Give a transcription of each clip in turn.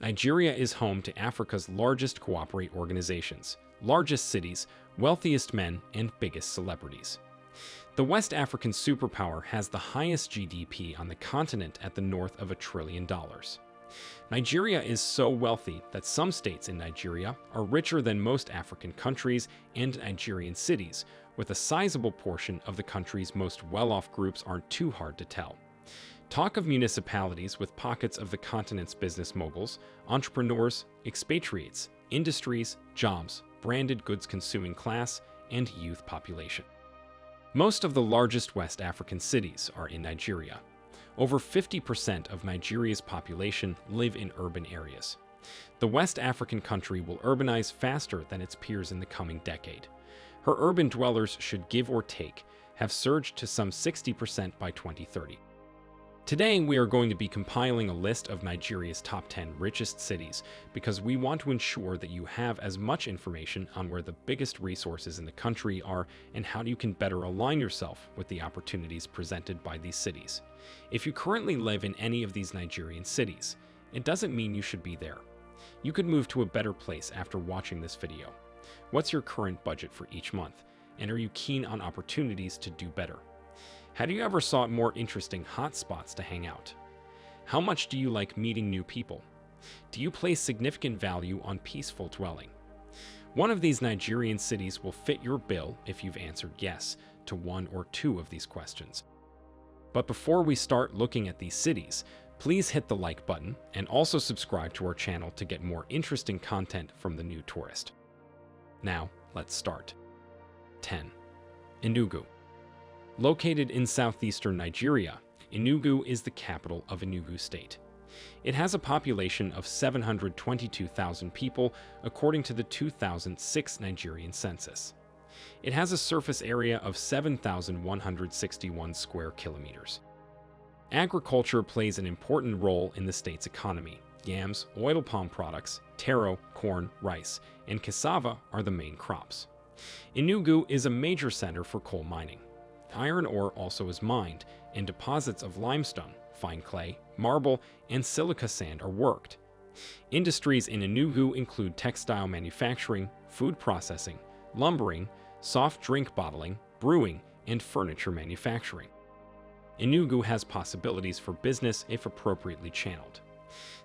Nigeria is home to Africa's largest cooperate organizations, largest cities, wealthiest men, and biggest celebrities. The West African superpower has the highest GDP on the continent at the north of $1 trillion. Nigeria is so wealthy that some states in Nigeria are richer than most African countries and Nigerian cities, with a sizable portion of the country's most well-off groups aren't too hard to tell. Talk of municipalities with pockets of the continent's business moguls, entrepreneurs, expatriates, industries, jobs, branded goods consuming class, and youth population. Most of the largest West African cities are in Nigeria. Over 50% of Nigeria's population live in urban areas. The West African country will urbanize faster than its peers in the coming decade. Her urban dwellers should give or take have surged to some 60% by 2030. Today, we are going to be compiling a list of Nigeria's top 10 richest cities because we want to ensure that you have as much information on where the biggest resources in the country are and how you can better align yourself with the opportunities presented by these cities. If you currently live in any of these Nigerian cities, it doesn't mean you should be there. You could move to a better place after watching this video. What's your current budget for each month? And are you keen on opportunities to do better? Have you ever sought more interesting hotspots to hang out? How much do you like meeting new people? Do you place significant value on peaceful dwelling? One of these Nigerian cities will fit your bill if you've answered yes to one or two of these questions. But before we start looking at these cities, please hit the like button and also subscribe to our channel to get more interesting content from the new tourist. Now, let's start. 10. Enugu. Located in southeastern Nigeria, Enugu is the capital of Enugu State. It has a population of 722,000 people according to the 2006 Nigerian census. It has a surface area of 7,161 square kilometers. Agriculture plays an important role in the state's economy. Yams, oil palm products, taro, corn, rice, and cassava are the main crops. Enugu is a major center for coal mining. Iron ore also is mined, and deposits of limestone, fine clay, marble, and silica sand are worked. Industries in Enugu include textile manufacturing, food processing, lumbering, soft drink bottling, brewing, and furniture manufacturing. Enugu has possibilities for business if appropriately channeled.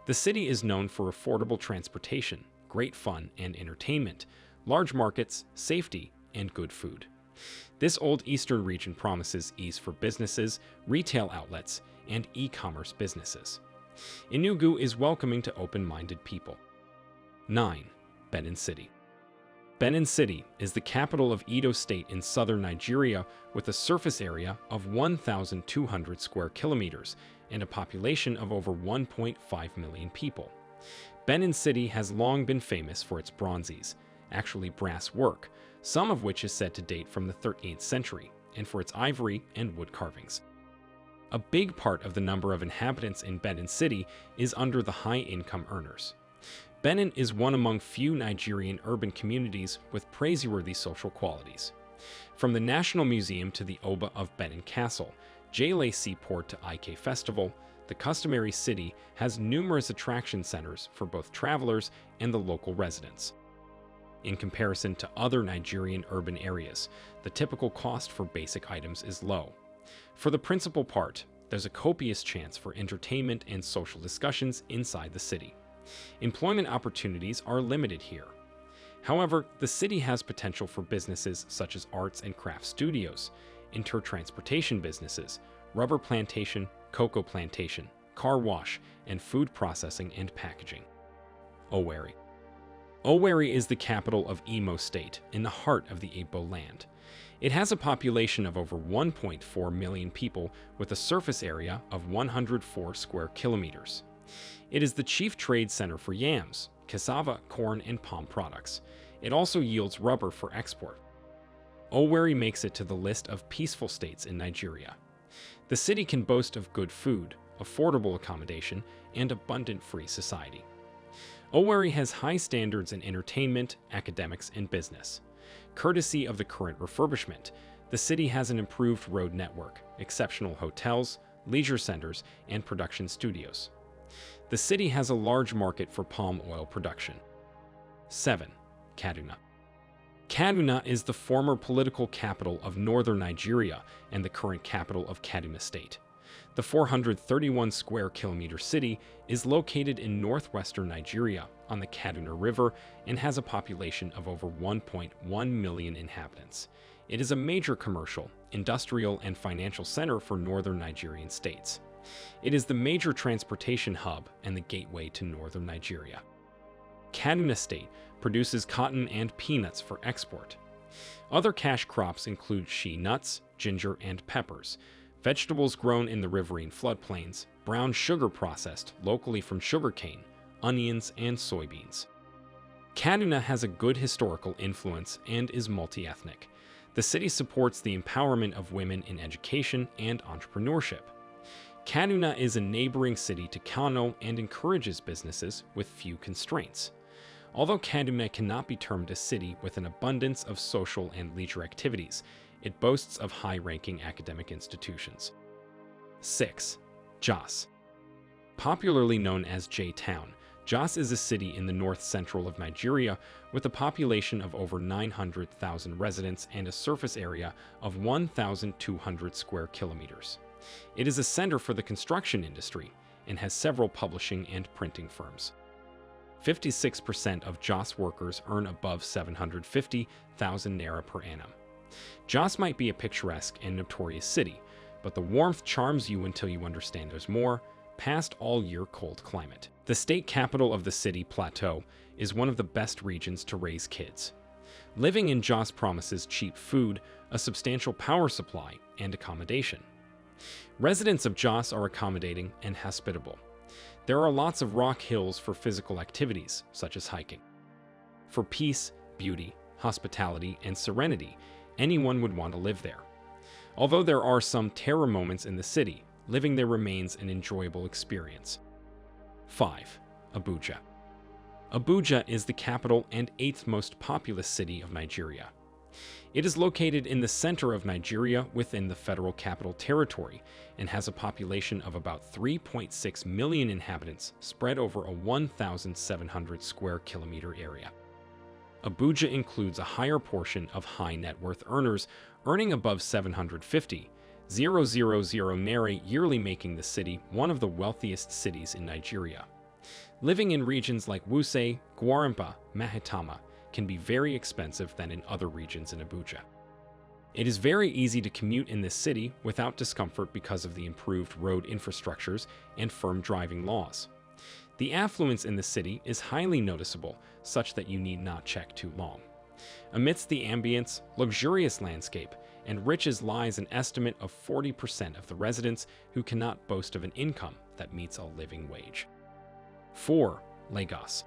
The city is known for affordable transportation, great fun and entertainment, large markets, safety, and good food. This old eastern region promises ease for businesses, retail outlets, and e-commerce businesses. Enugu is welcoming to open-minded people. 9. Benin City. Benin City is the capital of Edo State in southern Nigeria with a surface area of 1,200 square kilometers and a population of over 1.5 million people. Benin City has long been famous for its bronzes, actually brass work, some of which is said to date from the 13th century, and for its ivory and wood carvings. A big part of the number of inhabitants in Benin City is under the high-income earners. Benin is one among few Nigerian urban communities with praiseworthy social qualities. From the National Museum to the Oba of Benin Castle, Jele Seaport to Ike Festival, the customary city has numerous attraction centers for both travelers and the local residents. In comparison to other Nigerian urban areas, the typical cost for basic items is low. For the principal part, there's a copious chance for entertainment and social discussions inside the city. Employment opportunities are limited here. However, the city has potential for businesses such as arts and craft studios, intertransportation businesses, rubber plantation, cocoa plantation, car wash, and food processing and packaging. Owerri. Owerri is the capital of Imo State, in the heart of the Igbo land. It has a population of over 1.4 million people with a surface area of 104 square kilometers. It is the chief trade center for yams, cassava, corn, and palm products. It also yields rubber for export. Owerri makes it to the list of peaceful states in Nigeria. The city can boast of good food, affordable accommodation, and abundant free society. Owerri has high standards in entertainment, academics, and business. Courtesy of the current refurbishment, the city has an improved road network, exceptional hotels, leisure centers, and production studios. The city has a large market for palm oil production. 7. Kaduna. Kaduna is the former political capital of northern Nigeria and the current capital of Kaduna State. The 431 square kilometer city is located in northwestern Nigeria on the Kaduna River and has a population of over 1.1 million inhabitants. It is a major commercial, industrial, and financial center for northern Nigerian states. It is the major transportation hub and the gateway to northern Nigeria. Kaduna State produces cotton and peanuts for export. Other cash crops include shea nuts, ginger, and peppers, vegetables grown in the riverine floodplains, brown sugar processed locally from sugarcane, onions, and soybeans. Kaduna has a good historical influence and is multi-ethnic. The city supports the empowerment of women in education and entrepreneurship. Kaduna is a neighboring city to Kano and encourages businesses with few constraints. Although Kaduna cannot be termed a city with an abundance of social and leisure activities, it boasts of high-ranking academic institutions. 6. Jos. Popularly known as J-Town, Jos is a city in the north-central of Nigeria with a population of over 900,000 residents and a surface area of 1,200 square kilometers. It is a center for the construction industry and has several publishing and printing firms. 56% of Jos workers earn above 750,000 naira per annum. Jos might be a picturesque and notorious city, but the warmth charms you until you understand there's more past all-year cold climate. The state capital of the city, Plateau, is one of the best regions to raise kids. Living in Jos promises cheap food, a substantial power supply, and accommodation. Residents of Jos are accommodating and hospitable. There are lots of rock hills for physical activities, such as hiking. For peace, beauty, hospitality, and serenity, anyone would want to live there. Although there are some terror moments in the city, living there remains an enjoyable experience. 5. Abuja. Abuja is the capital and 8th most populous city of Nigeria. It is located in the center of Nigeria within the Federal Capital Territory and has a population of about 3.6 million inhabitants spread over a 1,700 square kilometer area. Abuja includes a higher portion of high net worth earners earning above 750,000 naira yearly, making the city one of the wealthiest cities in Nigeria. Living in regions like Wuse, Gwarimpa, Maitama can be very expensive than in other regions in Abuja. It is very easy to commute in this city without discomfort because of the improved road infrastructures and firm driving laws. The affluence in the city is highly noticeable, such that you need not check too long. Amidst the ambience, luxurious landscape, and riches lies an estimate of 40% of the residents who cannot boast of an income that meets a living wage. 4. Lagos.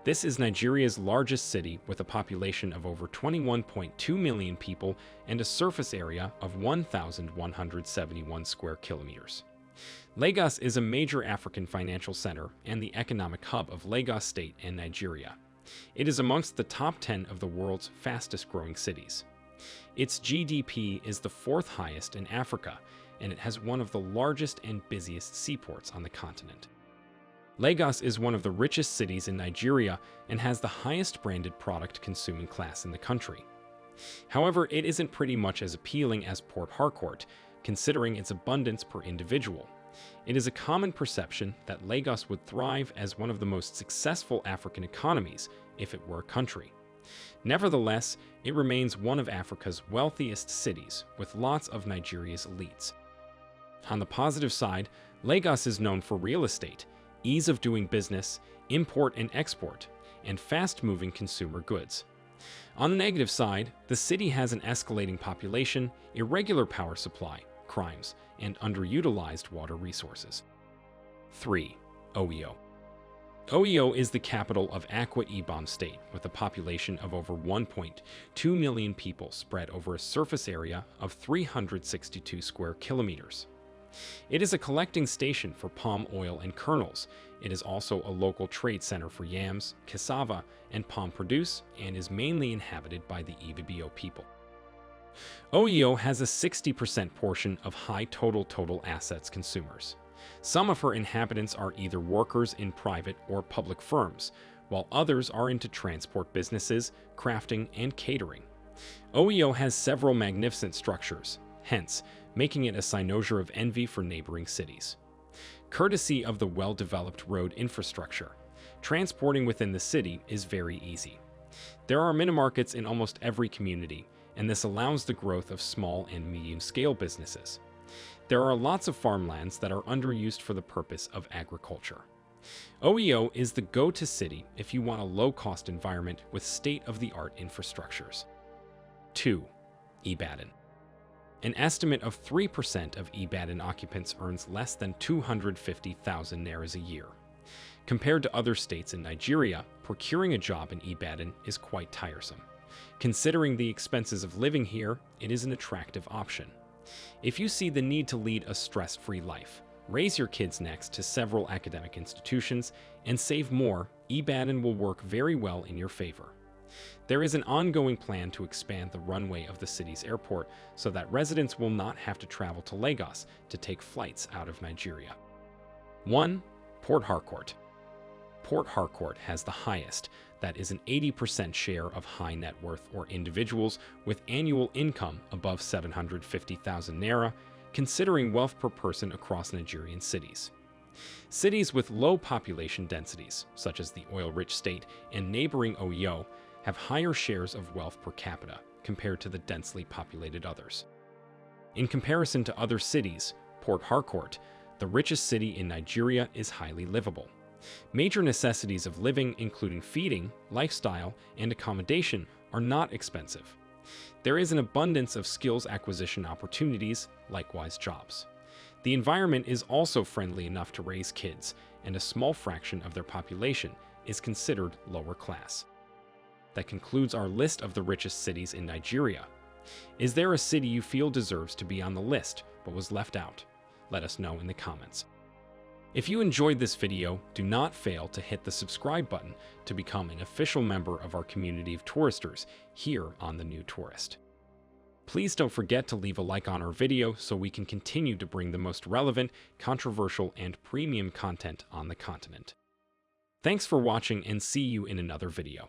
This is Nigeria's largest city with a population of over 21.2 million people and a surface area of 1,171 square kilometers. Lagos is a major African financial center and the economic hub of Lagos State and Nigeria. It is amongst the top 10 of the world's fastest-growing cities. Its GDP is the 4th highest in Africa, and it has one of the largest and busiest seaports on the continent. Lagos is one of the richest cities in Nigeria and has the highest branded product consuming class in the country. However, it isn't pretty much as appealing as Port Harcourt, considering its abundance per individual. It is a common perception that Lagos would thrive as one of the most successful African economies if it were a country. Nevertheless, it remains one of Africa's wealthiest cities, with lots of Nigeria's elites. On the positive side, Lagos is known for real estate, ease of doing business, import and export, and fast-moving consumer goods. On the negative side, the city has an escalating population, irregular power supply, crimes, and underutilized water resources. 3. Oyo. Oyo is the capital of Akwa Ibom State with a population of over 1.2 million people spread over a surface area of 362 square kilometers. It is a collecting station for palm oil and kernels. It is also a local trade center for yams, cassava, and palm produce, and is mainly inhabited by the Ibibio people. Oyo has a 60% portion of high total assets consumers. Some of her inhabitants are either workers in private or public firms, while others are into transport businesses, crafting, and catering. OEO has several magnificent structures, hence making it a cynosure of envy for neighboring cities. Courtesy of the well-developed road infrastructure, transporting within the city is very easy. There are mini-markets in almost every community, and this allows the growth of small and medium-scale businesses. There are lots of farmlands that are underused for the purpose of agriculture. OEO is the go-to city if you want a low-cost environment with state-of-the-art infrastructures. 2. Ibadan. An estimate of 3% of Ibadan occupants earns less than 250,000 nairas a year. Compared to other states in Nigeria, procuring a job in Ibadan is quite tiresome. Considering the expenses of living here, it is an attractive option. If you see the need to lead a stress-free life, raise your kids next to several academic institutions, and save more, Ibadan will work very well in your favor. There is an ongoing plan to expand the runway of the city's airport so that residents will not have to travel to Lagos to take flights out of Nigeria. 1. Port Harcourt. Port Harcourt has the highest, that is an 80% share of high net worth or individuals with annual income above 750,000 naira, considering wealth per person across Nigerian cities. Cities with low population densities, such as the oil-rich state and neighboring OEO, have higher shares of wealth per capita compared to the densely populated others. In comparison to other cities, Port Harcourt, the richest city in Nigeria, is highly livable. Major necessities of living, including feeding, lifestyle, and accommodation, are not expensive. There is an abundance of skills acquisition opportunities, likewise jobs. The environment is also friendly enough to raise kids, and a small fraction of their population is considered lower class. That concludes our list of the richest cities in Nigeria. Is there a city you feel deserves to be on the list but was left out? Let us know in the comments. If you enjoyed this video, do not fail to hit the subscribe button to become an official member of our community of touristers here on The New Tourist. Please don't forget to leave a like on our video so we can continue to bring the most relevant, controversial, and premium content on the continent. Thanks for watching and see you in another video.